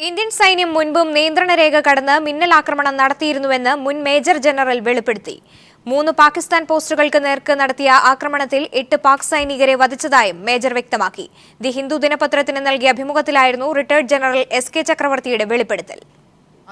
Indian സൈന്യം മുൻപും നിയന്ത്രണരേഖ കടന്ന് മിന്നലാക്രമണം നടത്തിയിരുന്നുവെന്ന് മുൻ മേജർ ജനറൽ വെളിപ്പെടുത്തി. 3 പാകിസ്ഥാൻ പോസ്റ്റുകൾക്ക് നേർക്ക് നടത്തിയ ആക്രമണത്തിൽ 8 പാക് സൈനികരെ വധിച്ചതായും മേജർ വ്യക്തമാക്കി. ദി ഹിന്ദു ദിനപത്രത്തിന് നൽകിയ അഭിമുഖത്തിലായിരുന്നു റിട്ടയർഡ് ജനറൽ എസ്.കെ. ചക്രവർത്തിയുടെ വെളിപ്പെടുത്തൽ.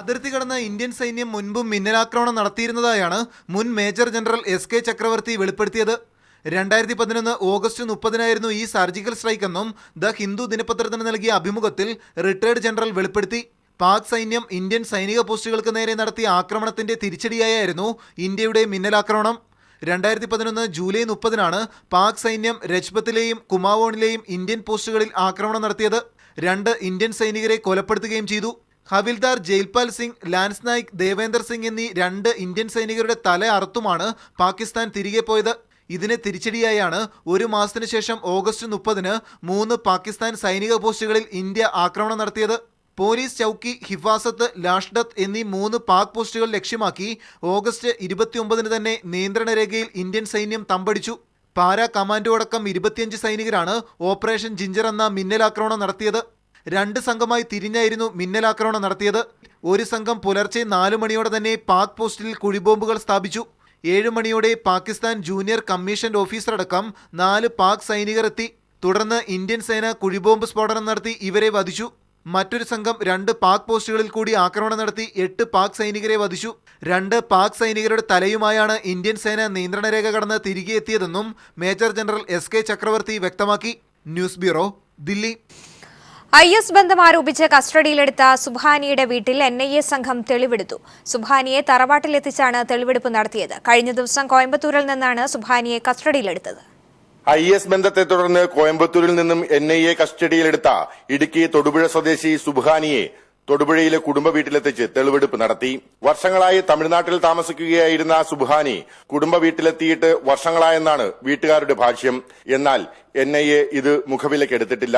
അതിർത്തി കടന്ന ഇന്ത്യൻ സൈന്യം മുൻപും മിന്നലാക്രമണം നടത്തിയിരുന്നതായാണ് മുൻ മേജർ ജനറൽ എസ്.കെ. ചക്രവർത്തി വെളിപ്പെടുത്തിയത്. 2011 ഓഗസ്റ്റ് 30-നായിരുന്നു ഈ സർജിക്കൽ സ്ട്രൈക്ക് എന്നും ദ ഹിന്ദു ദിനപത്രത്തിന് നൽകിയ അഭിമുഖത്തിൽ റിട്ടയർഡ് ജനറൽ വെളിപ്പെടുത്തി. പാക് സൈന്യം ഇന്ത്യൻ സൈനിക പോസ്റ്റുകൾക്ക് നേരെ നടത്തിയ ആക്രമണത്തിന്റെ തിരിച്ചടിയായിരുന്നു ഇന്ത്യയുടെ മിന്നലാക്രമണം. 2011 ജൂലൈ 30-നാണ് പാക് സൈന്യം രജ്പത്തിലെയും കുമാവോണിലെയും ഇന്ത്യൻ പോസ്റ്റുകളിൽ ആക്രമണം നടത്തിയത്. 2 ഇന്ത്യൻ സൈനികരെ കൊലപ്പെടുത്തുകയും ചെയ്തു. ഹവിൽദാർ ജയ്പാൽ സിംഗ്, ലാൻസ് നായിക് ദേവേന്ദർ സിംഗ് എന്നീ 2 ഇന്ത്യൻ സൈനികരുടെ തല അറുത്തുമാണ് പാകിസ്ഥാൻ തിരികെ പോയത്. ഇതിന് തിരിച്ചടിയായാണ് 1 മാസത്തിനു ശേഷം ഓഗസ്റ്റ് 30-ന് 3 പാകിസ്ഥാൻ സൈനിക പോസ്റ്റുകളിൽ ഇന്ത്യ ആക്രമണം നടത്തിയത്. പോലീസ് ചൌക്കി, ഹിഫാസത്ത്, ലാഷ്ഡത്ത് എന്നീ 3 പാക് പോസ്റ്റുകൾ ലക്ഷ്യമാക്കി ഓഗസ്റ്റ് 29-ന് തന്നെ നിയന്ത്രണ രേഖയിൽ ഇന്ത്യൻ സൈന്യം തമ്പടിച്ചു. പാരാ കമാൻഡോ അടക്കം 25 സൈനികരാണ് ഓപ്പറേഷൻ ജിഞ്ചർ എന്ന മിന്നലാക്രമണം നടത്തിയത്. 2 സംഘമായി തിരിഞ്ഞായിരുന്നു മിന്നലാക്രമണം നടത്തിയത്. ഒരു സംഘം പുലർച്ചെ 4 മണിയോടെ തന്നെ പാക് പോസ്റ്റിൽ കുഴിബോംബുകൾ സ്ഥാപിച്ചു. 7 മണിയോടെ പാകിസ്ഥാൻ ജൂനിയർ കമ്മീഷൻഡ് ഓഫീസർ അടക്കം 4 പാക് സൈനികർ എത്തി. തുടർന്ന് ഇന്ത്യൻ സേന കുഴിബോംബ് സ്ഫോടനം നടത്തി ഇവരെ വധിച്ചു. മറ്റൊരു സംഘം 2 പാക് പോസ്റ്റുകളിൽ കൂടി ആക്രമണം നടത്തി 8 പാക് സൈനികരെ വധിച്ചു. 2 പാക് സൈനികരുടെ തലയുമായാണ് ഇന്ത്യൻ സേന നിയന്ത്രണരേഖ കടന്ന് തിരികെ എത്തിയതെന്നും മേജർ ജനറൽ എസ്.കെ. ചക്രവർത്തി വ്യക്തമാക്കി. News bureau, Delhi. IS ബന്ധം ആരോപിച്ച് കസ്റ്റഡിയിലെടുത്ത സുബ്ഹാനിയുടെ വീട്ടിൽ NIA സംഘം തെളിവെടുത്തു. സുബ്ഹാനിയെ തറവാട്ടിലെത്തിച്ചാണ് തെളിവെടുപ്പ് നടത്തിയത്. കഴിഞ്ഞ ദിവസം കോയമ്പത്തൂരിൽ നിന്നാണ് സുബ്ഹാനിയെ കസ്റ്റഡിയിലെടുത്തത്. IS ബന്ധത്തെ തുടർന്ന് കോയമ്പത്തൂരിൽ നിന്നും NIA കസ്റ്റഡിയിലെടുത്ത ഇടുക്കി തൊടുപുഴ സ്വദേശി സുബ്ഹാനിയെ തൊടുപുഴയിലെ കുടുംബ വീട്ടിലെത്തിച്ച് തെളിവെടുപ്പ് നടത്തി. വർഷങ്ങളായി തമിഴ്നാട്ടിൽ താമസിക്കുകയായിരുന്ന സുബ്ഹാനി കുടുംബ വീട്ടിലെത്തിയിട്ട് വർഷങ്ങളായെന്നാണ് വീട്ടുകാരുടെ ഭാഷ്യം. എന്നാൽ NIA ഇത് മുഖവിലക്കെടുത്തിട്ടില്ല.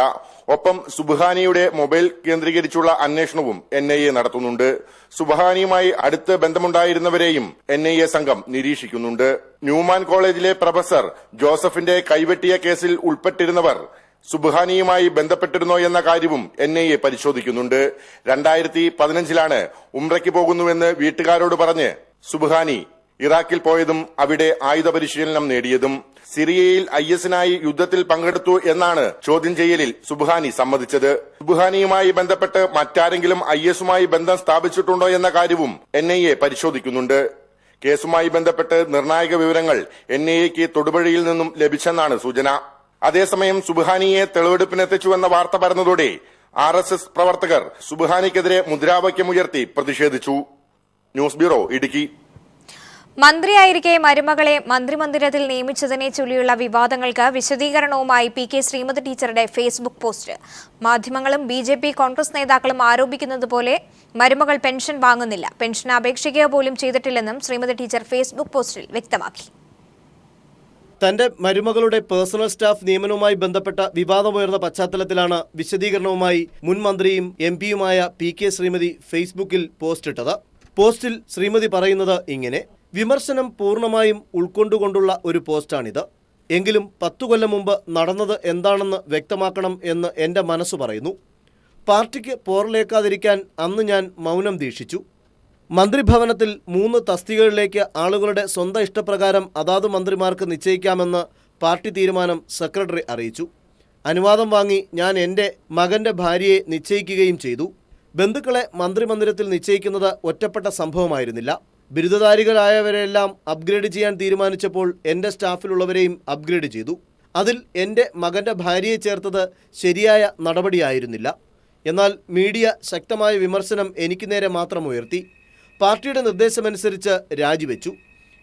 ഒപ്പം സുബ്ഹാനിയുടെ മൊബൈൽ കേന്ദ്രീകരിച്ചുള്ള അന്വേഷണവും NIA നടത്തുന്നുണ്ട്. സുബ്ഹാനിയുമായി അടുത്ത് ബന്ധമുണ്ടായിരുന്നവരെയും NIA സംഘം നിരീക്ഷിക്കുന്നുണ്ട്. ന്യൂമാൻ കോളേജിലെ പ്രൊഫസർ ജോസഫിന്റെ കൈവെട്ടിയ കേസിൽ ഉൾപ്പെട്ടിരുന്നവർ സുബ്ഹാനിയുമായി ബന്ധപ്പെട്ടിരുന്നോ എന്ന കാര്യവും NIA പരിശോധിക്കുന്നുണ്ട്. 2015-ലാണ് ഉംറയ്ക്ക് പോകുന്നുവെന്ന് വീട്ടുകാരോട് പറഞ്ഞ് സുബ്ഹാനി ഇറാഖിൽ പോയതും അവിടെ ആയുധ പരിശീലനം നേടിയതും. സിറിയയിൽ IS-നായി യുദ്ധത്തിൽ പങ്കെടുത്തു എന്നാണ് ചോദ്യം ചെയ്യലിൽ സുബ്ഹാനി സമ്മതിച്ചത്. സുബ്ഹാനിയുമായി ബന്ധപ്പെട്ട് മറ്റാരെങ്കിലും IS-മായി ബന്ധം സ്ഥാപിച്ചിട്ടുണ്ടോ എന്ന കാര്യവും NIA പരിശോധിക്കുന്നുണ്ട്. കേസുമായി ബന്ധപ്പെട്ട് നിർണായക വിവരങ്ങൾ NIAക്ക് തൊടുപുഴയിൽ നിന്നും ലഭിച്ചെന്നാണ് സൂചന. അതേസമയം സുബ്ഹാനിയെ തെളിവെടുപ്പിനെത്തിച്ചുവെന്ന വാർത്ത പരന്നതോടെ RSS പ്രവർത്തകർ സുബ്ഹാനിക്കെതിരെ മുദ്രാവാക്യമുയർത്തി പ്രതിഷേധിച്ചു. News bureau, Idukki. മന്ത്രിയായിരിക്കെ മരുമകളെ മന്ത്രിമന്ദിരത്തിൽ നിയമിച്ചതിനെ ചൊല്ലിയുള്ള വിവാദങ്ങൾക്ക് വിശദീകരണവുമായി PK ശ്രീമതി ടീച്ചറുടെ ഫേസ്ബുക്ക് പോസ്റ്റ്. മാധ്യമങ്ങളും BJP കോൺഗ്രസ് നേതാക്കളും ആരോപിക്കുന്നത് പോലെ മരുമകൾ പെൻഷൻ വാങ്ങുന്നില്ല, പെൻഷൻ അപേക്ഷിക്കുക പോലും ചെയ്തിട്ടില്ലെന്നും ശ്രീമതി ടീച്ചർ ഫേസ്ബുക്ക് പോസ്റ്റിൽ വ്യക്തമാക്കി. തന്റെ മരുമകളുടെ പേഴ്സണൽ സ്റ്റാഫ് നിയമനവുമായി ബന്ധപ്പെട്ട വിവാദമുയർന്ന പശ്ചാത്തലത്തിലാണ് വിശദീകരണവുമായി മുൻ മന്ത്രിയും MP-യുമായ PK ശ്രീമതി ഫേസ്ബുക്കിൽ പോസ്റ്റിട്ടത്. പോസ്റ്റിൽ ശ്രീമതി പറയുന്നത് ഇങ്ങനെ: വിമർശനം പൂർണ്ണമായും ഉൾക്കൊണ്ടുകൊണ്ടുള്ള ഒരു പോസ്റ്റാണിത്. എങ്കിലും 10 കൊല്ലം മുമ്പ് നടന്നത് എന്താണെന്ന് വ്യക്തമാക്കണം എന്ന് എൻ്റെ മനസ്സ് പറയുന്നു. പാർട്ടിക്ക് പോറലേക്കാതിരിക്കാൻ അന്ന് ഞാൻ മൗനം ദീക്ഷിച്ചു. മന്ത്രിഭവനത്തിൽ 3 തസ്തികകളിലേക്ക് ആളുകളുടെ സ്വന്തം ഇഷ്ടപ്രകാരം അതാത് മന്ത്രിമാർക്ക് നിശ്ചയിക്കാമെന്ന് പാർട്ടി തീരുമാനം സെക്രട്ടറി അറിയിച്ചു. അനുവാദം വാങ്ങി ഞാൻ എൻ്റെ മകൻ്റെ ഭാര്യയെ നിശ്ചയിക്കുകയും ചെയ്തു. ബന്ധുക്കളെ മന്ത്രിമന്ദിരത്തിൽ നിശ്ചയിക്കുന്നത് ഒറ്റപ്പെട്ട സംഭവമായിരുന്നില്ല. ബിരുദധാരികളായവരെല്ലാം അപ്ഗ്രേഡ് ചെയ്യാൻ തീരുമാനിച്ചപ്പോൾ എൻ്റെ സ്റ്റാഫിലുള്ളവരെയും അപ്ഗ്രേഡ് ചെയ്തു. അതിൽ എൻ്റെ മകൻ്റെ ഭാര്യയെ ചേർത്തത് ശരിയായ നടപടിയായിരുന്നില്ല. എന്നാൽ മീഡിയ ശക്തമായ വിമർശനം എനിക്ക് നേരെ മാത്രം ഉയർത്തി. പാർട്ടിയുടെ നിർദ്ദേശമനുസരിച്ച് രാജിവെച്ചു.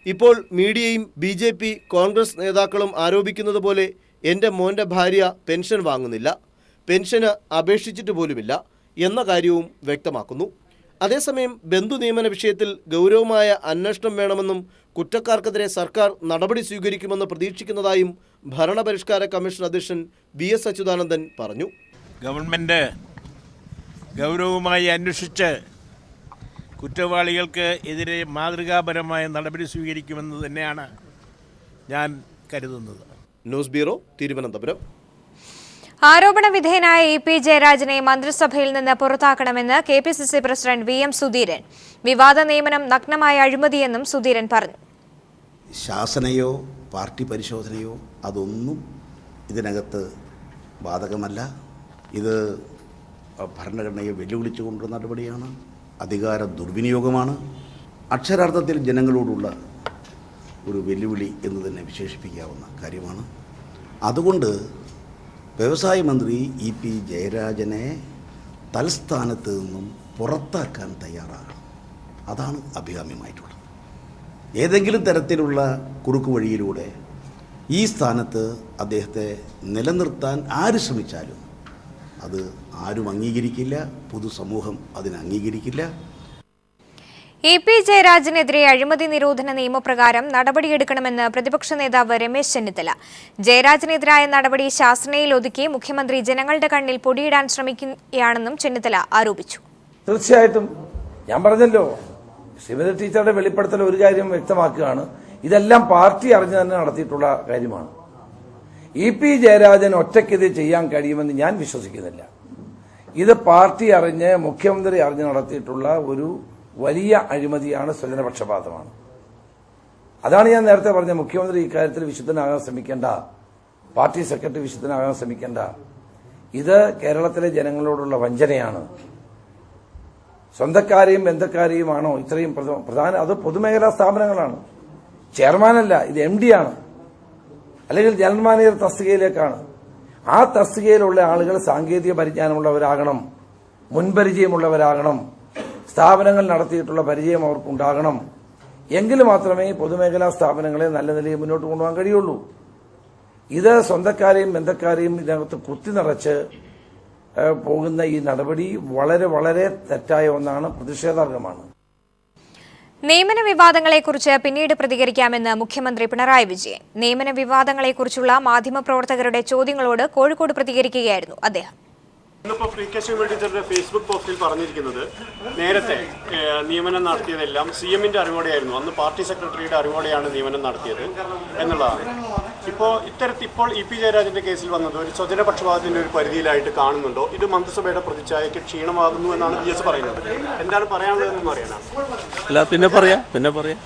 ഇപ്പോൾ മീഡിയയും BJP കോൺഗ്രസ് നേതാക്കളും ആരോപിക്കുന്നത് പോലെ എൻ്റെ മോൻ്റെ ഭാര്യ പെൻഷൻ വാങ്ങുന്നില്ല, പെൻഷന് അപേക്ഷിച്ചിട്ട് പോലുമില്ല എന്ന കാര്യവും വ്യക്തമാക്കുന്നു. അതേസമയം ബന്ധു നിയമന വിഷയത്തിൽ ഗൗരവമായ അന്വേഷണം വേണമെന്നും കുറ്റക്കാർക്കെതിരെ സർക്കാർ നടപടി സ്വീകരിക്കുമെന്ന് പ്രതീക്ഷിക്കുന്നതായും ഭരണപരിഷ്കാര കമ്മീഷൻ അധ്യക്ഷൻ VS അച്യുതാനന്ദൻ പറഞ്ഞു. ഗവൺമെൻറ് ഗൗരവമായി അന്വേഷിച്ച് കുറ്റവാളികൾക്ക് എതിരെ മാതൃകാപരമായ നടപടി സ്വീകരിക്കുമെന്ന് തന്നെയാണ് ഞാൻ കരുതുന്നത്. News bureau, Thiruvananthapuram. ആരോപണ വിധേയനായ ഇ.പി. ജയരാജനെ മന്ത്രിസഭയിൽ നിന്ന് പുറത്താക്കണമെന്ന് കെ.പി.സി.സി പ്രസിഡന്റ് വി.എം. സുധീരൻ. വിവാദ നിയമനം നഗ്നമായ അഴിമതിയെന്നും സുധീരൻ പറഞ്ഞു. ശാസനയോ പാർട്ടി പരിശോധനയോ അതൊന്നും ഇതിനകത്ത് ബാധകമല്ല. ഇത് ഭരണഘടനയെ വെല്ലുവിളിച്ചുകൊണ്ടുള്ള നടപടിയാണ്, അധികാര ദുർവിനിയോഗമാണ്, അക്ഷരാർത്ഥത്തിൽ ജനങ്ങളോടുള്ള ഒരു വെല്ലുവിളി എന്ന് തന്നെ വിശേഷിപ്പിക്കാവുന്ന കാര്യമാണ്. അതുകൊണ്ട് വ്യവസായ മന്ത്രി ഇ.പി. ജയരാജനെ തൽസ്ഥാനത്ത് നിന്നും പുറത്താക്കാൻ തയ്യാറാകണം. അതാണ് അഭികാമ്യമായിട്ടുള്ളത്. ഏതെങ്കിലും തരത്തിലുള്ള കുറുക്കു വഴിയിലൂടെ ഈ സ്ഥാനത്ത് അദ്ദേഹത്തെ നിലനിർത്താൻ ആര് ശ്രമിച്ചാലും അത് ആരും അംഗീകരിക്കില്ല, പൊതുസമൂഹം അതിനെ അംഗീകരിക്കില്ല. ഇ.പി. ജയരാജനെതിരെ അഴിമതി നിരോധന നിയമപ്രകാരം നടപടിയെടുക്കണമെന്ന് പ്രതിപക്ഷ നേതാവ് രമേശ് ചെന്നിത്തല. ജയരാജനെതിരായ നടപടി ശാസനയിൽ ഒതുക്കി മുഖ്യമന്ത്രി ജനങ്ങളുടെ കണ്ണിൽ പൊടിയിടാൻ ശ്രമിക്കുകയാണെന്നും ചെന്നിത്തല ആരോപിച്ചു. തീർച്ചയായിട്ടും ഞാൻ പറഞ്ഞല്ലോ, ശ്രീമതി ടീച്ചറുടെ വെളിപ്പെടുത്തൽ ഒരു കാര്യം വ്യക്തമാക്കുകയാണ്, ഇതെല്ലാം പാർട്ടി അറിഞ്ഞു തന്നെ നടത്തിയിട്ടുള്ള കാര്യമാണ്. ഇ.പി. ജയരാജൻ ഒറ്റയ്ക്ക് ഇത് ചെയ്യാൻ കഴിയുമെന്ന് ഞാൻ വിശ്വസിക്കുന്നില്ല. ഇത് പാർട്ടി അറിഞ്ഞ് മുഖ്യമന്ത്രി അറിഞ്ഞ് നടത്തിയിട്ടുള്ള ഒരു വലിയ അഴിമതിയാണ്, സ്വജനപക്ഷപാതമാണ്. അതാണ് ഞാൻ നേരത്തെ പറഞ്ഞ മുഖ്യമന്ത്രി ഇക്കാര്യത്തിൽ വിശുദ്ധനാകാൻ ശ്രമിക്കേണ്ട, പാർട്ടി സെക്രട്ടറി വിശുദ്ധനാകാൻ ശ്രമിക്കേണ്ട. ഇത് കേരളത്തിലെ ജനങ്ങളോടുള്ള വഞ്ചനയാണ്. സ്വന്തക്കാരെയും ബന്ധക്കാരെയുമാണോ ഇത്രയും പ്രധാന? അത് പൊതുമേഖലാ സ്ഥാപനങ്ങളാണ്. ചെയർമാനല്ല, ഇത് MD ആണ്, അല്ലെങ്കിൽ ജനറൽ മാനേജർ തസ്തികയിലേക്കാണ്. ആ തസ്തികയിലുള്ള ആളുകൾ സാങ്കേതിക പരിജ്ഞാനമുള്ളവരാകണം, മുൻപരിചയമുള്ളവരാകണം, സ്ഥാപനങ്ങൾ നടത്തിയിട്ടുള്ള പരിചയം അവർക്കുണ്ടാകണം. എങ്കിൽ മാത്രമേ പൊതുമേഖലാ സ്ഥാപനങ്ങളെ നല്ല നിലയിൽ മുന്നോട്ട് കൊണ്ടുപോകാൻ കഴിയുള്ളൂ. ഇത് സ്വന്തക്കാരെയും ബന്ധക്കാരെയും ഇതിനകത്ത് കുത്തി നിറച്ച് പോകുന്ന ഈ നടപടി വളരെ വളരെ തെറ്റായ ഒന്നാണ്, പ്രതിഷേധാർഹമാണ്. നിയമന വിവാദങ്ങളെക്കുറിച്ച് പിന്നീട് പ്രതികരിക്കാമെന്ന് മുഖ്യമന്ത്രി പിണറായി വിജയൻ. നിയമന വിവാദങ്ങളെക്കുറിച്ചുള്ള മാധ്യമപ്രവർത്തകരുടെ ചോദ്യങ്ങളോട് കോഴിക്കോട് പ്രതികരിക്കുകയായിരുന്നു അദ്ദേഹം. ഇന്നിപ്പോൾ പി.കെ. ശ്രീമതി ടീച്ചറുടെ ഫേസ്ബുക്ക് പോസ്റ്റിൽ പറഞ്ഞിരിക്കുന്നത്, നേരത്തെ നിയമനം നടത്തിയതെല്ലാം CM-ന്റെ അറിവോടെയായിരുന്നു, അന്ന് പാർട്ടി സെക്രട്ടറിയുടെ അറിവോടെയാണ് നിയമനം നടത്തിയത് എന്നുള്ളതാണ്. ഇപ്പോൾ ഇ.പി. ജയരാജന്റെ കേസിൽ വന്നത് ഒരു സ്വജനപക്ഷപാതത്തിന്റെ ഒരു പരിധിയിലായിട്ട് കാണുന്നുണ്ടോ? ഇത് മന്ത്രിസഭയുടെ പ്രതിച്ഛായയ്ക്ക് ക്ഷീണമാകുന്നു എന്നാണ് VS പറയുന്നത്. എന്താണ് പറയാനുള്ളതെന്ന് അറിയാനാണ്. പിന്നെ പറയാം.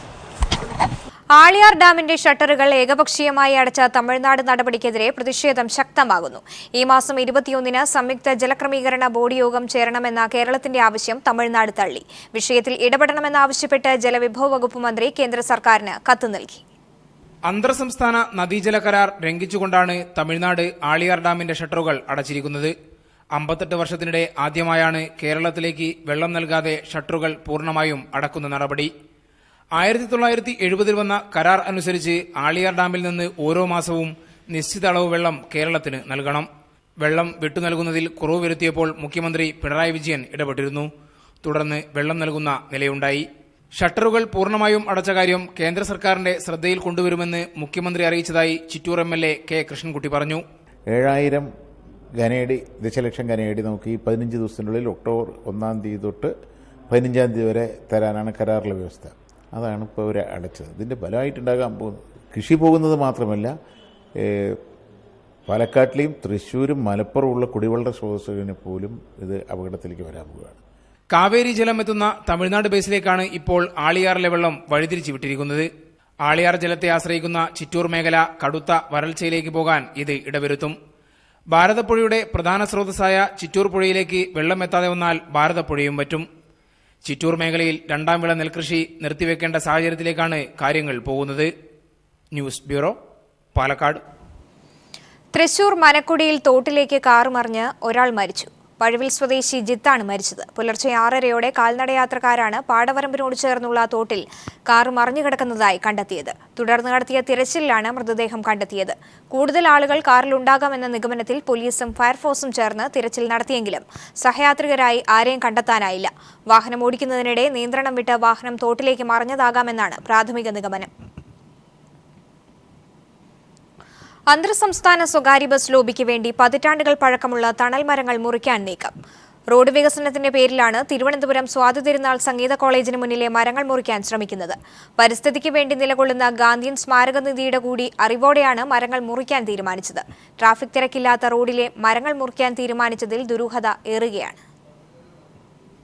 ആളിയാർ ഡാമിന്റെ ഷട്ടറുകൾ ഏകപക്ഷീയമായി അടച്ച തമിഴ്നാട് നടപടിക്കെതിരെ പ്രതിഷേധം ശക്തമാകുന്നു. ഈ മാസം 21-ന് സംയുക്ത ജലക്രമീകരണ ബോർഡ് യോഗം ചേരണമെന്ന കേരളത്തിന്റെ ആവശ്യം തമിഴ്നാട് തള്ളി. വിഷയത്തിൽ ഇടപെടണമെന്നാവശ്യപ്പെട്ട് ജലവിഭവ വകുപ്പ് മന്ത്രി കേന്ദ്ര സർക്കാരിന് കത്ത് നൽകി. അന്തർ സംസ്ഥാന നദീജല കരാർ ലംഘിച്ചുകൊണ്ടാണ് തമിഴ്നാട് ആളിയാർ ഡാമിന്റെ ഷട്ടറുകൾ അടച്ചിരിക്കുന്നത്. 58 വർഷത്തിനിടെ ആദ്യമായാണ് കേരളത്തിലേക്ക് വെള്ളം നൽകാതെ ഷട്ടറുകൾ പൂർണ്ണമായും അടക്കുന്ന നടപടി. 1970 വന്ന കരാർ അനുസരിച്ച് ആളിയാർ ഡാമിൽ നിന്ന് ഓരോ മാസവും നിശ്ചിത അളവ് വെള്ളം കേരളത്തിന് നൽകണം. വെള്ളം വിട്ടു നൽകുന്നതിൽ കുറവ് വരുത്തിയപ്പോൾ മുഖ്യമന്ത്രി പിണറായി വിജയൻ ഇടപെട്ടിരുന്നു. തുടർന്ന് വെള്ളം നൽകുന്ന നിലയുണ്ടായി. ഷട്ടറുകൾ പൂർണ്ണമായും അടച്ച കാര്യം കേന്ദ്ര സർക്കാരിന്റെ ശ്രദ്ധയിൽ കൊണ്ടുവരുമെന്ന് മുഖ്യമന്ത്രി അറിയിച്ചതായി ചിറ്റൂർ MLA കെ കൃഷ്ണൻകുട്ടി പറഞ്ഞു. 7000 ഘനയടി, ദശലക്ഷം ഘനയടി നമുക്ക് ഈ 15 ദിവസത്തിനുള്ളിൽ ഒക്ടോബർ 1-ാം തീയതി തൊട്ട് 15-ാം തീയതി വരെ തരാനാണ് കരാറിലെ വ്യവസ്ഥ. അതാണ് ഇപ്പോൾ അവർ അടച്ചത്. ഇതിൻ്റെ ഫലമായിട്ടുണ്ടാകാൻ പോകുന്നത് കൃഷി പോകുന്നത് മാത്രമല്ല, പാലക്കാട്ടിലെയും തൃശ്ശൂരും മലപ്പുറമുള്ള കുടിവെള്ള സ്രോതസ്സുകളിന് പോലും ഇത് അപകടത്തിലേക്ക് വരാൻ പോവുകയാണ്. കാവേരി ജലം എത്തുന്ന തമിഴ്നാട് ബേസിലേക്കാണ് ഇപ്പോൾ ആളിയാറിലെ വെള്ളം വഴിതിരിച്ചു വിട്ടിരിക്കുന്നത്. ആളിയാർ ജലത്തെ ആശ്രയിക്കുന്ന ചിറ്റൂർ മേഖല കടുത്ത വരൾച്ചയിലേക്ക് പോകാൻ ഇത് ഇടവരുത്തും. ഭാരതപ്പുഴയുടെ പ്രധാന സ്രോതസ്സായ ചിറ്റൂർ പുഴയിലേക്ക് വെള്ളം എത്താതെ വന്നാൽ ഭാരതപ്പുഴയും പറ്റും. ചിറ്റൂർ മേഖലയിൽ 2ാം വിള നെൽകൃഷി നിർത്തിവെക്കേണ്ട സാഹചര്യത്തിലേക്കാണ് കാര്യങ്ങൾ പോകുന്നത്. News bureau, Palakkad. തൃശൂർ മനക്കുടിയിൽ തോട്ടിലേക്ക് കാർ മറിഞ്ഞ് ഒരാൾ മരിച്ചു. പഴുവിൽ സ്വദേശി ജിത്താണ് മരിച്ചത്. പുലർച്ചെ 6:30-യോടെ കാൽനടയാത്രക്കാരാണ് പാടവരമ്പിനോട് ചേർന്നുള്ള തോട്ടിൽ കാർ മറിഞ്ഞുകിടക്കുന്നതായി കണ്ടെത്തിയത്. തുടർന്ന് നടത്തിയ തിരച്ചിലിലാണ് മൃതദേഹം കണ്ടെത്തിയത്. കൂടുതൽ ആളുകൾ കാറിലുണ്ടാകാമെന്ന നിഗമനത്തിൽ പോലീസും ഫയർഫോഴ്സും ചേർന്ന് തിരച്ചിൽ നടത്തിയെങ്കിലും സഹയാത്രികരായി ആരെയും കണ്ടെത്താനായില്ല. വാഹനം ഓടിക്കുന്നതിനിടെ നിയന്ത്രണം വിട്ട് വാഹനം തോട്ടിലേക്ക് മറിഞ്ഞതാകാമെന്നാണ് പ്രാഥമിക നിഗമനം. അന്തർ സംസ്ഥാന സ്വകാര്യ ബസ് ലോബിക്ക് വേണ്ടി പതിറ്റാണ്ടുകൾ പഴക്കമുള്ള തണൽ മരങ്ങൾ മുറിക്കാൻ നീക്കം. റോഡ് വികസനത്തിന്റെ പേരിലാണ് തിരുവനന്തപുരം സ്വാതി തിരുനാൾ സംഗീത കോളേജിന് മുന്നിലെ മരങ്ങൾ മുറിക്കാൻ ശ്രമിക്കുന്നത്. പരിസ്ഥിതിക്ക് വേണ്ടി നിലകൊള്ളുന്ന ഗാന്ധിയൻ സ്മാരകനിധിയുടെ കൂടി അറിവോടെയാണ് മരങ്ങൾ മുറിക്കാൻ തീരുമാനിച്ചത്. ട്രാഫിക് തിരക്കില്ലാത്ത റോഡിലെ മരങ്ങൾ മുറിക്കാൻ തീരുമാനിച്ചതിൽ ദുരൂഹത ഏറുകയാണ്.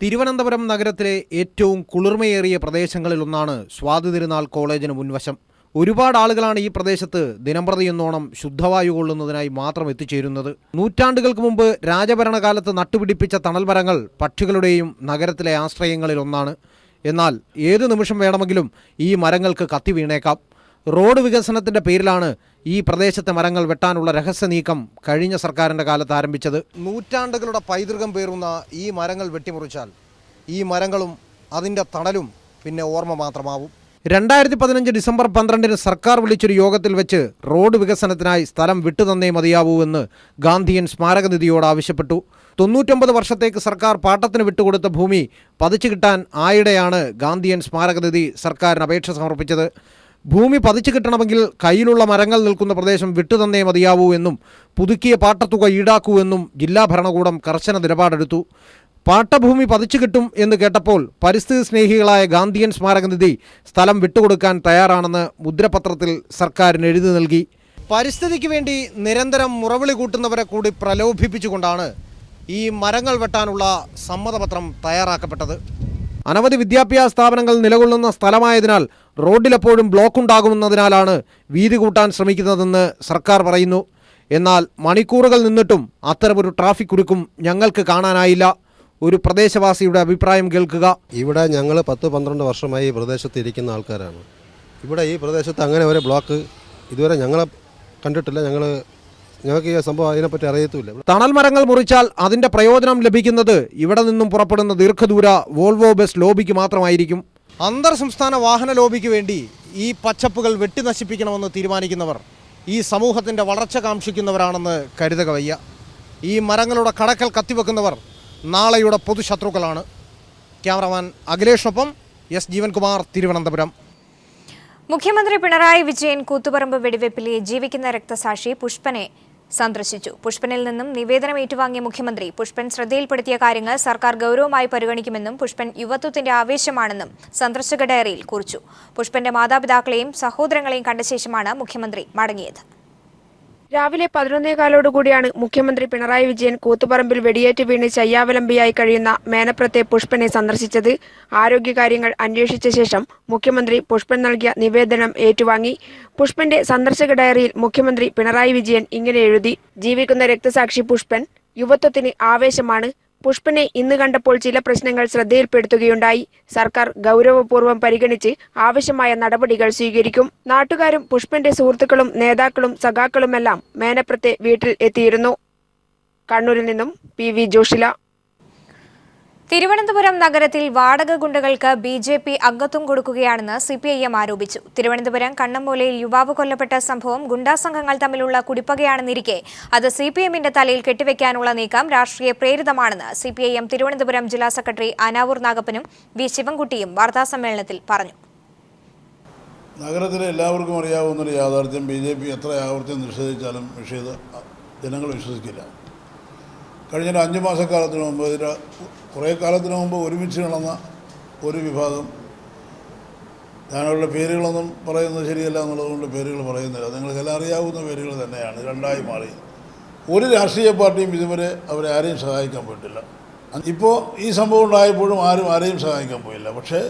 തിരുവനന്തപുരം നഗരത്തിലെ ഏറ്റവും കുളിർമയേറിയ പ്രദേശങ്ങളിലൊന്നാണ് സ്വാതി തിരുനാൾ കോളേജിന് മുൻവശം. ഒരുപാട് ആളുകളാണ് ഈ പ്രദേശത്ത് ദിനംപ്രതിയെന്നോണം ശുദ്ധവായു കൊള്ളുന്നതിനായി മാത്രം എത്തിച്ചേരുന്നത്. നൂറ്റാണ്ടുകൾക്ക് മുമ്പ് രാജഭരണകാലത്ത് നട്ടുപിടിപ്പിച്ച തണൽമരങ്ങൾ പക്ഷികളുടെയും നഗരത്തിലെ ആശ്രയങ്ങളിലൊന്നാണ്. എന്നാൽ ഏതു നിമിഷം വേണമെങ്കിലും ഈ മരങ്ങൾക്ക് കത്തി വീണേക്കാം. റോഡ് വികസനത്തിന്റെ പേരിലാണ് ഈ പ്രദേശത്തെ മരങ്ങൾ വെട്ടാനുള്ള രഹസ്യ നീക്കം കഴിഞ്ഞ സർക്കാരിന്റെ കാലത്ത് ആരംഭിച്ചത്. നൂറ്റാണ്ടുകളുടെ പൈതൃകം പേറുന്ന ഈ മരങ്ങൾ വെട്ടിമുറിച്ചാൽ ഈ മരങ്ങളും അതിൻ്റെ തണലും പിന്നെ ഓർമ്മ മാത്രമാവും. 2015 ഡിസംബർ 12 സർക്കാർ വിളിച്ചൊരു യോഗത്തിൽ വെച്ച് റോഡ് വികസനത്തിനായി സ്ഥലം വിട്ടുതന്നേ മതിയാവൂ എന്ന് ഗാന്ധിയൻ സ്മാരകനിധിയോട് ആവശ്യപ്പെട്ടു. 99 വർഷത്തേക്ക് സർക്കാർ പാട്ടത്തിന് വിട്ടുകൊടുത്ത ഭൂമി പതിച്ചു കിട്ടാൻ ആയിടെയാണ് ഗാന്ധിയൻ സ്മാരകനിധി സർക്കാരിന് അപേക്ഷ സമർപ്പിച്ചത്. ഭൂമി പതിച്ചു കിട്ടണമെങ്കിൽ കയ്യിലുള്ള മരങ്ങൾ നിൽക്കുന്ന പ്രദേശം വിട്ടുതന്നേ മതിയാവൂ എന്നും പുതുക്കിയ പാട്ടത്തുക ഈടാക്കൂ എന്നും ജില്ലാ ഭരണകൂടം കർശന നിലപാടെടുത്തു. പാട്ടഭൂമി പതിച്ചു കിട്ടും എന്ന് കേട്ടപ്പോൾ പരിസ്ഥിതി സ്നേഹികളായ ഗാന്ധിയൻ സ്മാരകനിധി സ്ഥലം വിട്ടുകൊടുക്കാൻ തയ്യാറാണെന്ന് മുദ്രപത്രത്തിൽ സർക്കാരിന് എഴുതി നൽകി. പരിസ്ഥിതിക്ക് വേണ്ടി നിരന്തരം മുറവിളി കൂട്ടുന്നവരെ കൂടി പ്രലോഭിപ്പിച്ചുകൊണ്ടാണ് ഈ മരങ്ങൾ വെട്ടാനുള്ള സമ്മതപത്രം തയ്യാറാക്കപ്പെട്ടത്. അനവധി വിദ്യാഭ്യാസ സ്ഥാപനങ്ങൾ നിലകൊള്ളുന്ന സ്ഥലമായതിനാൽ റോഡിലെപ്പോഴും ബ്ലോക്ക് ഉണ്ടാകുമെന്നതിനാലാണ് വീതി കൂട്ടാൻ ശ്രമിക്കുന്നതെന്ന് സർക്കാർ പറയുന്നു. എന്നാൽ മണിക്കൂറുകൾ നിന്നിട്ടും അത്തരമൊരു ട്രാഫിക് കുരുക്കും ഞങ്ങൾക്ക് കാണാനായില്ല. ഒരു പ്രദേശവാസിയുടെ അഭിപ്രായം കേൾക്കുക. ഇവിടെ ഞങ്ങൾ 10-12 വർഷമായി ഈ പ്രദേശത്ത് ഇരിക്കുന്ന ആൾക്കാരാണ്. ഇവിടെ ഈ പ്രദേശത്ത് അങ്ങനെ ഒരു ബ്ലോക്ക് ഇതുവരെ ഞങ്ങളെ കണ്ടിട്ടില്ല. ഞങ്ങൾക്ക് ഈ സംഭവം അതിനെപ്പറ്റി അറിയത്തുമില്ല. തണൽ മരങ്ങൾ മുറിച്ചാൽ അതിൻ്റെ പ്രയോജനം ലഭിക്കുന്നത് ഇവിടെ നിന്നും പുറപ്പെടുന്ന ദീർഘദൂര വോൾവോ ബസ് ലോബിക്ക് മാത്രമായിരിക്കും. അന്തർ സംസ്ഥാന വാഹന ലോബിക്ക് വേണ്ടി ഈ പച്ചപ്പുകൾ വെട്ടി നശിപ്പിക്കണമെന്ന് തീരുമാനിക്കുന്നവർ ഈ സമൂഹത്തിൻ്റെ വളർച്ച കാക്ഷിക്കുന്നവരാണെന്ന് കരുതുക വയ്യ. ഈ മരങ്ങളുടെ കടക്കൽ കത്തിവെക്കുന്നവർ നാളെയുടെ പൊതുശത്രുക്കളാണ്. ക്യാമറമാൻ അഖിലേഷിനൊപ്പം എസ് ജീവൻകുമാർ, തിരുവനന്തപുരം. മുഖ്യമന്ത്രി പിണറായി വിജയൻ കൂത്തുപറമ്പ് വെടിവെപ്പിലെ ജീവിക്കുന്ന രക്തസാക്ഷി പുഷ്പനെ സന്ദർശിച്ചു. പുഷ്പനിൽ നിന്നും നിവേദനം ഏറ്റുവാങ്ങിയ മുഖ്യമന്ത്രി പുഷ്പൻ ശ്രദ്ധയിൽപ്പെടുത്തിയ കാര്യങ്ങൾ സർക്കാർ ഗൗരവമായി പരിഗണിക്കുമെന്നും പുഷ്പൻ യുവത്വത്തിന്റെ ആവേശമാണെന്നും സന്ദർശക ഡയറിയിൽ കുറിച്ചു. പുഷ്പന്റെ മാതാപിതാക്കളെയും സഹോദരങ്ങളെയും കണ്ട ശേഷമാണ് മുഖ്യമന്ത്രി മടങ്ങിയത്. രാവിലെ 11:15 മുഖ്യമന്ത്രി പിണറായി വിജയൻ കൂത്തുപറമ്പിൽ വെടിയേറ്റ് വീണ് ശയ്യാവലംബിയായി കഴിയുന്ന മേനപ്രത്തെ പുഷ്പനെ സന്ദർശിച്ചത്. ആരോഗ്യകാര്യങ്ങൾ അന്വേഷിച്ച ശേഷം മുഖ്യമന്ത്രി പുഷ്പൻ നൽകിയ നിവേദനം ഏറ്റുവാങ്ങി. പുഷ്പന്റെ സന്ദർശക ഡയറിയിൽ മുഖ്യമന്ത്രി പിണറായി വിജയൻ ഇങ്ങനെ എഴുതി: ജീവിക്കുന്ന രക്തസാക്ഷി പുഷ്പൻ യുവത്വത്തിന് ആവേശമാണ്. പുഷ്പനെ ഇന്ന് കണ്ടപ്പോൾ ചില പ്രശ്നങ്ങൾ ശ്രദ്ധയിൽപ്പെടുത്തുകയുണ്ടായി. സർക്കാർ ഗൗരവപൂർവ്വം പരിഗണിച്ച് ആവശ്യമായ നടപടികൾ സ്വീകരിക്കും. നാട്ടുകാരും പുഷ്പന്റെ സുഹൃത്തുക്കളും നേതാക്കളും സഖാക്കളുമെല്ലാം മേനപ്രത്തെ വീട്ടിൽ എത്തിയിരുന്നു. കണ്ണൂരിൽ നിന്നും PV ജോഷില. തിരുവനന്തപുരം നഗരത്തിൽ വാടക ഗുണ്ടകൾക്ക് BJP അംഗത്വം കൊടുക്കുകയാണെന്ന് CPIM ആരോപിച്ചു. തിരുവനന്തപുരം കണ്ണമ്മൂലയിൽ യുവാവ് കൊല്ലപ്പെട്ട സംഭവം ഗുണ്ടാസംഘങ്ങൾ തമ്മിലുള്ള കുടിപ്പകയാണെന്നിരിക്കെ അത് CPIMന്റെ തലയിൽ കെട്ടിവെക്കാനുള്ള നീക്കം രാഷ്ട്രീയ പ്രേരിതമാണെന്ന് CPIM തിരുവനന്തപുരം ജില്ലാ സെക്രട്ടറി അനാവൂർ നാഗപ്പനും V ശിവൻകുട്ടിയും വാർത്താസമ്മേളനത്തിൽ പറഞ്ഞു. നഗരത്തിലെ എല്ലാവർക്കും അറിയാവുന്നൊരു യാഥാർത്ഥ്യം, BJP എത്ര ആവർത്തി നിഷേധിച്ചാലും ജനങ്ങൾ വിശ്വസിക്കില്ല. കഴിഞ്ഞ 5 മാസക്കാലത്തിന് മുമ്പ്, കുറേ കാലത്തിന് മുമ്പ് ഒരുമിച്ച് നടന്ന ഒരു വിഭാഗം, ഞാനവരുടെ പേരുകളൊന്നും പറയുന്നത് ശരിയല്ല എന്നുള്ളതുകൊണ്ട് പേരുകൾ പറയുന്നില്ല, നിങ്ങൾക്കെല്ലാം അറിയാവുന്ന പേരുകൾ തന്നെയാണ്, രണ്ടായി മാറി. ഒരു രാഷ്ട്രീയ പാർട്ടിയും ഇതുവരെ അവരെ ആരെയും സഹായിക്കാൻ പോയിട്ടില്ല. ഇപ്പോൾ ഈ സംഭവം ഉണ്ടായപ്പോഴും ആരെയും സഹായിക്കാൻ പോയില്ല. പക്ഷേ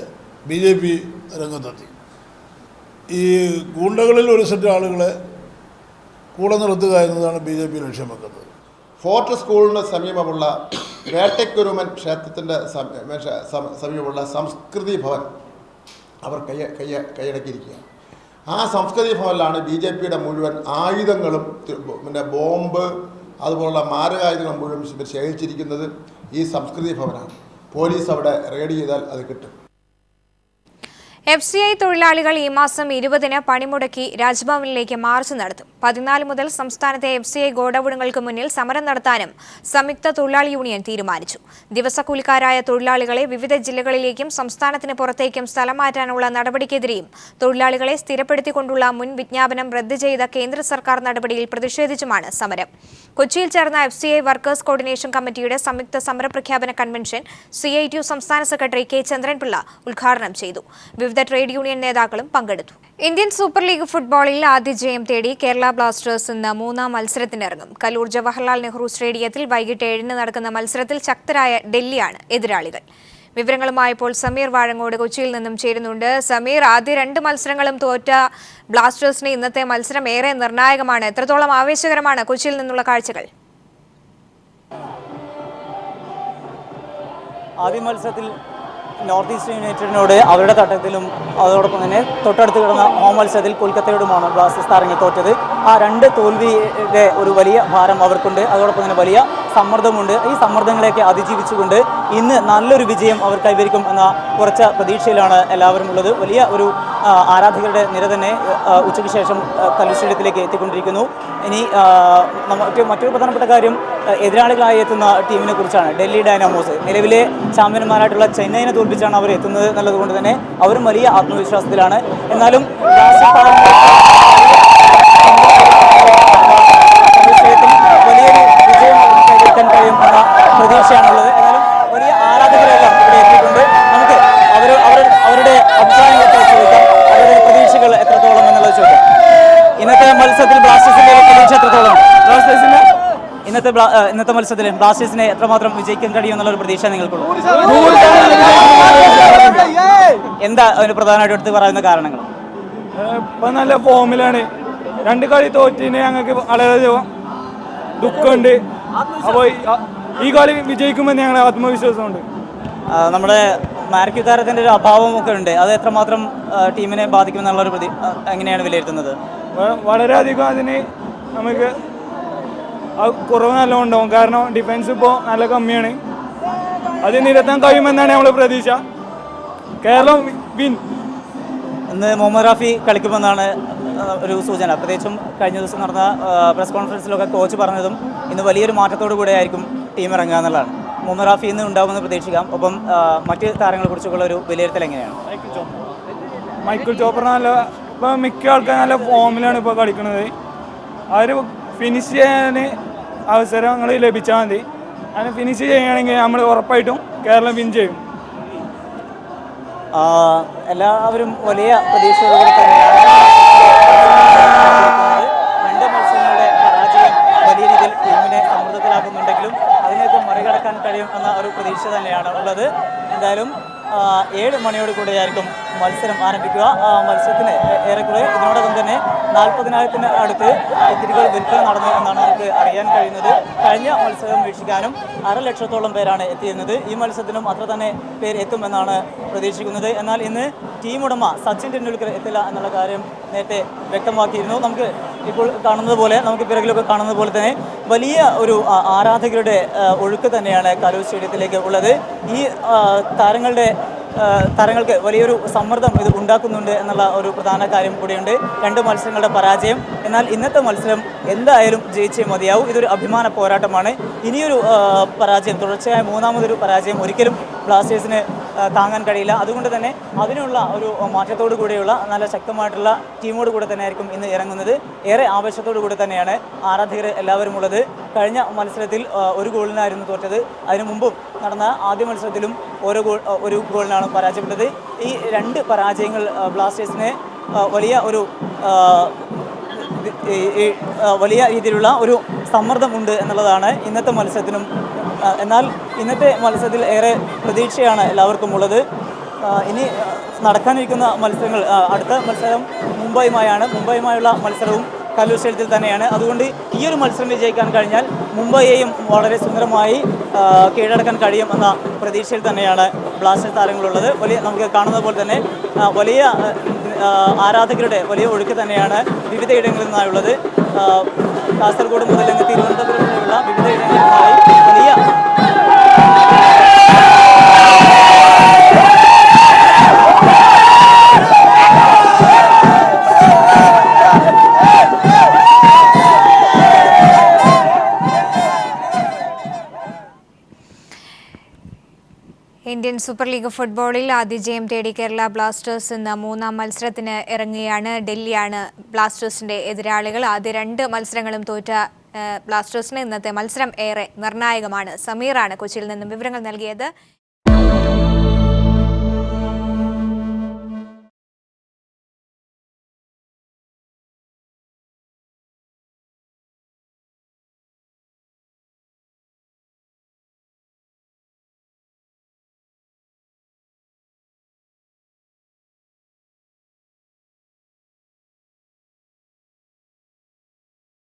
BJP രംഗത്തെത്തി. ഈ ഗൂണ്ടകളിൽ ഒരു സെറ്റ് ആളുകളെ കൂടെ നിർത്തുക എന്നതാണ് BJP ലക്ഷ്യം വെക്കുന്നത്. ഫോർട്ട് സ്കൂളിന് സമീപമുള്ള വേട്ടക്കുരുമൻ ക്ഷേത്രത്തിൻ്റെ സമീപമുള്ള സംസ്കൃതി ഭവൻ അവർ കൈയടക്കിയിരിക്കുകയാണ്. ആ സംസ്കൃതി ഭവനിലാണ് BJPയുടെ മുഴുവൻ ആയുധങ്ങളും, പിന്നെ ബോംബ്, അതുപോലുള്ള മാരകായുധങ്ങൾ മുഴുവൻ ശേഖരിച്ചിരിക്കുന്നത് ഈ സംസ്കൃതി ഭവനാണ്. പോലീസ് അവിടെ റെയ്ഡ് ചെയ്താൽ അത് കിട്ടും. FCI തൊഴിലാളികൾ ഈ മാസം 20-ന് പണിമുടക്കി രാജ്ഭവനിലേക്ക് മാർച്ച് നടത്തും. 14 മുതൽ സംസ്ഥാനത്തെ FCI ഗോഡൌണുകൾക്ക് മുന്നിൽ സമരം നടത്താനും സംയുക്ത തൊഴിലാളി യൂണിയൻ തീരുമാനിച്ചു. ദിവസക്കൂലിക്കാരായ തൊഴിലാളികളെ വിവിധ ജില്ലകളിലേക്കും സംസ്ഥാനത്തിന് പുറത്തേക്കും സ്ഥലം മാറ്റാനുള്ള നടപടിക്കെതിരെയും തൊഴിലാളികളെ സ്ഥിരപ്പെടുത്തിക്കൊണ്ടുള്ള മുൻ വിജ്ഞാപനം റദ്ദ് ചെയ്ത കേന്ദ്ര സർക്കാർ നടപടിയിൽ പ്രതിഷേധിച്ചുമാണ് സമരം. കൊച്ചിയിൽ ചേർന്ന FCI വർക്കേഴ്സ് കോർഡിനേഷൻ കമ്മിറ്റിയുടെ സംയുക്ത സമരപ്രഖ്യാപന കൺവെൻഷൻ CITU സംസ്ഥാന സെക്രട്ടറി K. ചന്ദ്രൻപിള്ള ഉദ്ഘാടനം ചെയ്തു. വിവിധ ട്രേഡ് യൂണിയൻ നേതാക്കളും പങ്കെടുത്തു. ഇന്ത്യൻ സൂപ്പർ ലീഗ് ഫുട്ബോളിൽ ആദ്യ ജയം തേടി കേരള ബ്ലാസ്റ്റേഴ്സ് ഇന്ന് മൂന്നാം മത്സരത്തിനിറങ്ങും. കലൂർ ജവഹർലാൽ നെഹ്റു സ്റ്റേഡിയത്തിൽ വൈകിട്ട് 7-ന് നടക്കുന്ന മത്സരത്തിൽ ശക്തരായ ഡൽഹിയാണ് എതിരാളികൾ. വിവരങ്ങളുമായി ഇപ്പോൾ സമീർ വാഴങ്ങോട് കൊച്ചിയിൽ നിന്നും ചേരുന്നുണ്ട്. സമീർ, ആദ്യ 2 മത്സരങ്ങളും തോറ്റ ബ്ലാസ്റ്റേഴ്സിന് ഇന്നത്തെ മത്സരം ഏറെ നിർണായകമാണ്. എത്രത്തോളം ആവേശകരമാണ് കൊച്ചിയിൽ നിന്നുള്ള കാഴ്ചകൾ? ആദ്യ മത്സരത്തിൽ നോർത്ത് ഈസ്റ്റ് യുണൈറ്റഡിനോട് അവരുടെ തട്ടത്തിലും അതോടൊപ്പം തന്നെ തൊട്ടടുത്ത് കിടന്ന ഹോം മത്സരത്തിൽ കൊൽക്കത്തയോടുമാണ് ബ്ലാസ്റ്റേഴ്സ് താരങ്ങൾ തോറ്റത്. ആ 2 തോൽവിയുടെ ഒരു വലിയ ഭാരം അവർക്കുണ്ട്. അതോടൊപ്പം തന്നെ വലിയ സമ്മർദ്ദമുണ്ട്. ഈ സമ്മർദ്ദങ്ങളെയൊക്കെ അതിജീവിച്ചുകൊണ്ട് ഇന്ന് നല്ലൊരു വിജയം അവർ കൈവരിക്കും എന്ന കുറച്ച് പ്രതീക്ഷയിലാണ് എല്ലാവരും ഉള്ളത്. വലിയ ഒരു ആരാധകരുടെ നിര തന്നെ ഉച്ചയ്ക്ക് ശേഷം കലൂർ സ്റ്റേഡിയത്തിലേക്ക് എത്തിക്കൊണ്ടിരിക്കുന്നു. ഇനി മറ്റൊരു പ്രധാനപ്പെട്ട കാര്യം എതിരാളികളായി എത്തുന്ന ടീമിനെ കുറിച്ചാണ്. ഡൽഹി ഡൈനാമോസ് നിലവിലെ ചാമ്പ്യന്മാരായിട്ടുള്ള ചെന്നൈനെ തോൽപ്പിച്ചാണ് അവർ എത്തുന്നത് എന്നുള്ളതുകൊണ്ട് തന്നെ അവരും വലിയ ആത്മവിശ്വാസത്തിലാണ്. എന്നാലും വലിയൊരു വിജയം കൈവരിക്കാൻ കഴിയും എന്ന പ്രതീക്ഷയാണുള്ളത്. എന്നാലും വലിയ ആരാധകരെല്ലാം ഇവിടെ എത്തിയിട്ടുണ്ട്. നമുക്ക് അവരുടെ അഭിപ്രായങ്ങളൊക്കെ ചോദിക്കാം. അവരുടെ പ്രതീക്ഷകൾ എത്രത്തോളം എന്നുള്ളത് ചോദിക്കാം. ഇന്നത്തെ മത്സരത്തിൽ ബ്ലാസ്റ്റേഴ്സിന്റെ പ്രതീക്ഷ എത്രത്തോളം? ഇന്നത്തെ മത്സരത്തിൽ ബ്ലാസ്റ്റേഴ്സിനെ എത്രമാത്രം വിജയിക്കാൻ കഴിയും എന്നുള്ളൊരു പ്രതീക്ഷ നിങ്ങൾക്കുള്ളൂ? എന്താ അതിന് പ്രധാനമായിട്ട് എടുത്ത് പറയുന്ന കാരണങ്ങൾ? ഇപ്പം നല്ല ഫോമിലാണ്. 2 കളി തോറ്റിന് ഞങ്ങൾക്ക് വളരെ ദുഃഖമുണ്ട്. അപ്പോൾ ഈ കളി വിജയിക്കുമെന്ന് ഞങ്ങളുടെ ആത്മവിശ്വാസമുണ്ട്. നമ്മുടെ മാർക്യൂ താരത്തിൻ്റെ ഒരു അഭാവമൊക്കെ ഉണ്ട്. അത് എത്രമാത്രം ടീമിനെ ബാധിക്കുമെന്നുള്ളൊരു എങ്ങനെയാണ് വിലയിരുത്തുന്നത്? വളരെയധികം അതിന് നമുക്ക് കുറവ് നല്ല ഉണ്ടാവും. കാരണം ഡിഫൻസ് ഇപ്പോൾ നല്ല കമ്മിയാണ്. അത് നിരത്താൻ കഴിയുമെന്നാണ് നമ്മൾ പ്രതീക്ഷ. കേരളം വിൻ. ഇന്ന് മുഹമ്മദ് റാഫി കളിക്കുമെന്നാണ് ഒരു സൂചന. പ്രത്യേകിച്ചും കഴിഞ്ഞ ദിവസം നടന്ന പ്രസ് കോൺഫറൻസിലൊക്കെ കോച്ച് പറഞ്ഞതും ഇന്ന് വലിയൊരു മാറ്റത്തോടു കൂടെ ആയിരിക്കും ടീം ഇറങ്ങുക എന്നുള്ളതാണ്. മുഹമ്മദ് റാഫി ഇന്ന് ഉണ്ടാവുമെന്ന് പ്രതീക്ഷിക്കാം. ഒപ്പം മറ്റ് താരങ്ങളെ കുറിച്ചുള്ള ഒരു വിലയിരുത്തൽ എങ്ങനെയാണ്? മൈക്കിൾ ചോപ്പർ ഇപ്പോൾ മിക്ക ആൾക്കാർ നല്ല ഫോമിലാണ് ഇപ്പോൾ കളിക്കുന്നത്. അവർ ഫിനിഷ് ചെയ്യാൻ അവസരങ്ങൾ ലഭിച്ചാൽ മതി. അങ്ങനെ ഫിനിഷ് ചെയ്യുകയാണെങ്കിൽ നമ്മൾ ഉറപ്പായിട്ടും കേരളം വിൻ ചെയ്യും. എല്ലാവരും വലിയ പ്രതീക്ഷയോടുകൂടി തന്നെയാണ്. 2 മത്സരങ്ങളുടെ പരാജയം വലിയ രീതിയിൽ ടീമിനെ സമ്മർദ്ദത്തിലാക്കുന്നുണ്ടെങ്കിലും അതിനൊക്കെ മറികടക്കാൻ കഴിയും എന്ന ഒരു പ്രതീക്ഷ തന്നെയാണ് ഉള്ളത്. എന്തായാലും 7 മണിയോട് കൂടെയായിരിക്കും മത്സരം ആരംഭിക്കുക. മത്സരത്തിന് ഏറെക്കുറെ ഇതിനോടകം തന്നെ 40,000-ത്തിന് അടുത്ത് ടിക്കറ്റുകൾ വിൽപ്പന നടന്നു എന്നാണ് നമുക്ക് അറിയാൻ കഴിയുന്നത്. കഴിഞ്ഞ മത്സരം വീക്ഷിക്കാനും 1,50,000-ഓളം പേരാണ് എത്തിയിരുന്നത്. ഈ മത്സരത്തിനും അത്ര തന്നെ പേര് എത്തുമെന്നാണ് പ്രതീക്ഷിക്കുന്നത്. എന്നാൽ ഇന്ന് ടീം ഉടമ സച്ചിൻ ടെണ്ടുൽക്കർ എത്തില്ല എന്നുള്ള കാര്യം നേരത്തെ വ്യക്തമാക്കിയിരുന്നു. നമുക്ക് ഇപ്പോൾ കാണുന്നത് പോലെ, നമുക്ക് പിറകിലൊക്കെ കാണുന്നത് പോലെ തന്നെ വലിയ ഒരു ആരാധകരുടെ ഒഴുക്ക് തന്നെയാണ് കലൂർ സ്റ്റേഡിയത്തിലേക്ക് ഉള്ളത്. ഈ താരങ്ങൾക്ക് വലിയൊരു സമ്മർദ്ദം ഇത് ഉണ്ടാക്കുന്നുണ്ട് എന്നുള്ള ഒരു പ്രധാന കാര്യം കൂടിയുണ്ട്. 2 മത്സരങ്ങളുടെ പരാജയം. എന്നാൽ ഇന്നത്തെ മത്സരം എന്തായാലും ജയിച്ചേ മതിയാവും. ഇതൊരു അഭിമാന പോരാട്ടമാണ്. ഇനിയൊരു പരാജയം, തുടർച്ചയായ 3ാമതൊരു പരാജയം ഒരിക്കലും ബ്ലാസ്റ്റേഴ്സിന് താങ്ങാൻ കഴിയില്ല. അതുകൊണ്ട് തന്നെ അതിനുള്ള ഒരു മാറ്റത്തോടു കൂടിയുള്ള നല്ല ശക്തമായിട്ടുള്ള ടീമോട് കൂടെ തന്നെ ആയിരിക്കും ഇന്ന് ഇറങ്ങുന്നത്. ഏറെ ആവേശത്തോടു കൂടി തന്നെയാണ് ആരാധകർ എല്ലാവരും ഉള്ളത്. കഴിഞ്ഞ മത്സരത്തിൽ 1 ഗോളിനായിരുന്നു തോറ്റത്. അതിനു മുമ്പും നടന്ന ആദ്യ മത്സരത്തിലും ഒരു ഗോളിനാണ് പരാജയപ്പെട്ടത്. ഈ 2 പരാജയങ്ങൾ ബ്ലാസ്റ്റേഴ്സിനെ വലിയ രീതിയിലുള്ള ഒരു സമ്മർദ്ദമുണ്ട് എന്നുള്ളതാണ് ഇന്നത്തെ മത്സരത്തിനും. എന്നാൽ ഇന്നത്തെ മത്സരത്തിൽ ഏറെ പ്രതീക്ഷയാണ് എല്ലാവർക്കും ഉള്ളത്. ഇനി നടക്കാനിരിക്കുന്ന മത്സരങ്ങൾ, അടുത്ത മത്സരം മുംബൈയുമായുള്ള മത്സരവും കലൂർ സ്റ്റേഡിയത്തിൽ തന്നെയാണ്. അതുകൊണ്ട് ഈ ഒരു മത്സരം വിജയിക്കാൻ കഴിഞ്ഞാൽ മുംബൈയെയും വളരെ സുന്ദരമായി കീഴടക്കാൻ കഴിയും എന്ന പ്രതീക്ഷയിൽ തന്നെയാണ് ബ്ലാസ്റ്റേഴ്സ് താരങ്ങളുള്ളത്. നമുക്ക് കാണുന്ന പോലെ തന്നെ വലിയ ആരാധകരുടെ വലിയ ഒഴുക്ക് തന്നെയാണ് വിവിധ ഇടങ്ങളിൽ നിന്നായുള്ളത്. കാസർഗോഡ് മുതൽ തിരുവനന്തപുരം വരെയുള്ള വിവിധ ഇടങ്ങളിൽ നിന്നായി വലിയ ഇന്ത്യൻ സൂപ്പർ ലീഗ് ഫുട്ബോളിൽ ആദ്യ ജയം തേടി കേരള ബ്ലാസ്റ്റേഴ്സ് ഇന്ന് മൂന്നാം മത്സരത്തിന് ഇറങ്ങുകയാണ്. ഡൽഹിയാണ് ബ്ലാസ്റ്റേഴ്സിന്റെ എതിരാളികൾ. ആദ്യ 2 മത്സരങ്ങളും തോറ്റ ബ്ലാസ്റ്റേഴ്സിന് ഇന്നത്തെ മത്സരം ഏറെ നിർണായകമാണ്. സമീറാണ് കൊച്ചിയിൽ നിന്നും വിവരങ്ങൾ നൽകിയത്.